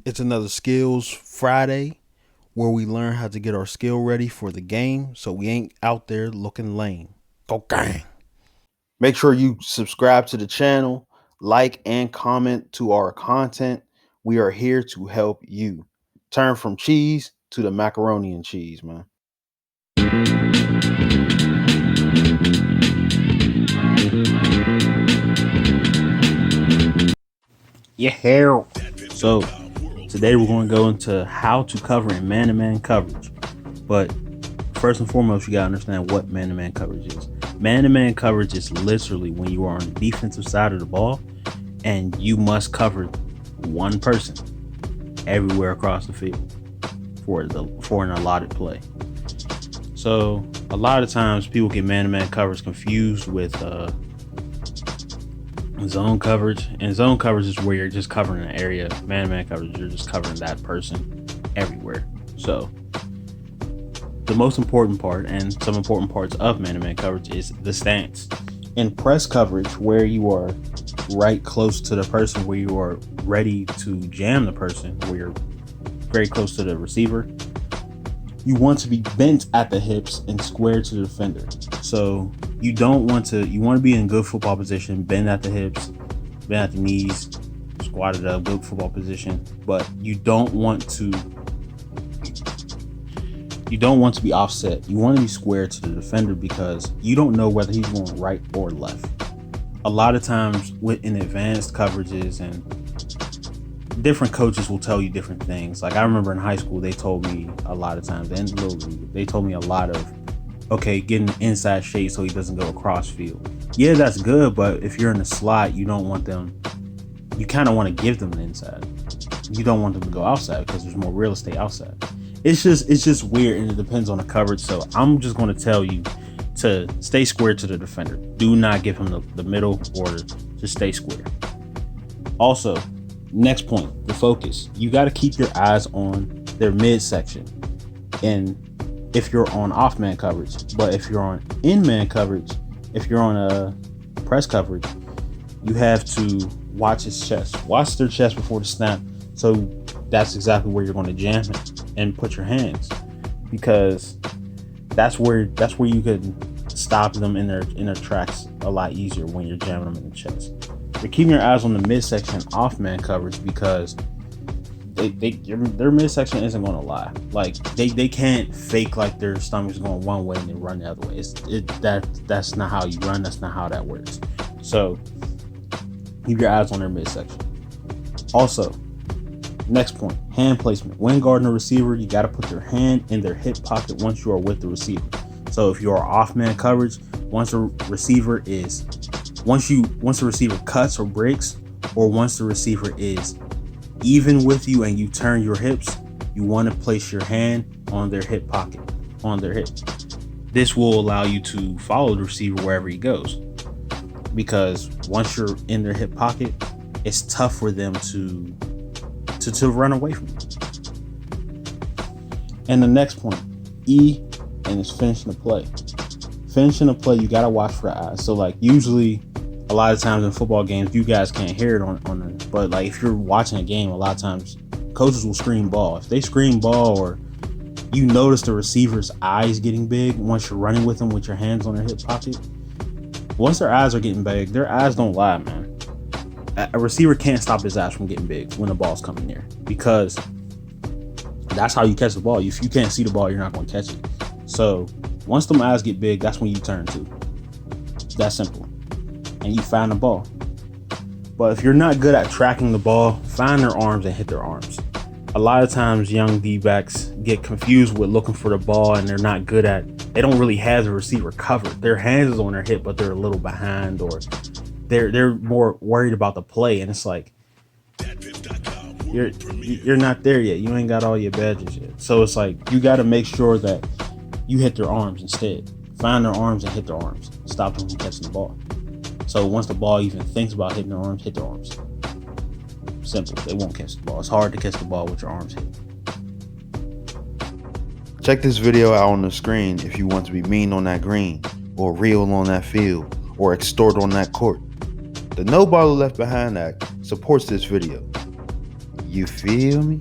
It's another Skills Friday where we learn how to get our skill ready for the game so we ain't out there looking lame. Go gang. Make sure you subscribe to the channel, like and comment to our content. We are here to help you turn from cheese to the macaroni and cheese, man. Yeah. So today we're going to go into how to cover in man-to-man coverage. But first and foremost, you got to understand what man-to-man coverage is. Man-to-man coverage is literally when you are on the defensive side of the ball and you must cover one person everywhere across the field for an allotted play. So a lot of times people get man-to-man coverage confused with zone coverage, and zone coverage is where you're just covering an area. Man-to-man coverage, you're just covering that person everywhere. So the most important part and some important parts of man-to-man coverage is the stance. In press coverage, where you are right close to the person, where you are ready to jam the person, where you're very close to the receiver, you want to be bent at the hips and square to the defender. So you want to be in good football position, bend at the hips, bend at the knees, squatted up, good football position, but you don't want to be offset. You want to be square to the defender because you don't know whether he's going right or left. A lot of times in advanced coverages, and different coaches will tell you different things. Like I remember in high school, they told me a lot of times, and Little League, they told me a lot of, okay, get an inside shade so he doesn't go across field. Yeah, that's good, but if you're in the slot, you don't want them, you kind of want to give them the inside. You don't want them to go outside because there's more real estate outside. It's just weird, and it depends on the coverage. So I'm just going to tell you to stay square to the defender. Do not give him the middle order. Just stay square. Also, next point, the focus. You got to keep your eyes on their midsection. And if you're on off-man coverage, but if you're on in-man coverage, if you're on a press coverage, you have to watch his chest. Watch their chest before the snap. So that's exactly where you're going to jam it and put your hands, because that's where you can stop them in their tracks a lot easier when you're jamming them in the chest. You're keeping your eyes on the midsection off-man coverage because their midsection isn't going to lie. Like they can't fake like their stomach's going one way and then run the other way. That's not how you run. That's not how that works. So keep your eyes on their midsection. Also, next point, hand placement. When guarding a receiver, you got to put your hand in their hip pocket once you are with the receiver. So if you are off-man coverage, once the receiver cuts or breaks, or once the receiver is even with you and you turn your hips, you want to place your hand on their hip pocket, on their hip. This will allow you to follow the receiver wherever he goes, because once you're in their hip pocket, it's tough for them to run away from you. And the next point, and it's finishing the play. Finishing the play, you gotta watch for the eyes. So like usually, a lot of times in football games, you guys can't hear it on but like if you're watching a game, a lot of times coaches will scream ball. If they scream ball, or you notice the receiver's eyes getting big once you're running with them with your hands on their hip pocket, once their eyes are getting big, their eyes don't lie, man. A receiver can't stop his eyes from getting big when the ball's coming near, because that's how you catch the ball. If you can't see the ball, you're not going to catch it. So once them eyes get big, that's when you turn to. That's simple. And you find the ball. But if you're not good at tracking the ball, find their arms and hit their arms. A lot of times young D-backs get confused with looking for the ball, and they're not good they don't really have the receiver covered. Their hands is on their hip, but they're a little behind, or they're more worried about the play, and it's like you're not there yet. You ain't got all your badges yet. So it's like you got to make sure that you hit their arms instead. Find their arms and hit their arms. Stop them from catching the ball. So once the ball even thinks about hitting their arms, hit their arms. Simple. They won't catch the ball. It's hard to catch the ball with your arms hit. Check this video out on the screen if you want to be mean on that green, or real on that field, or extort on that court. The No Baller Left Behind Act supports this video. You feel me?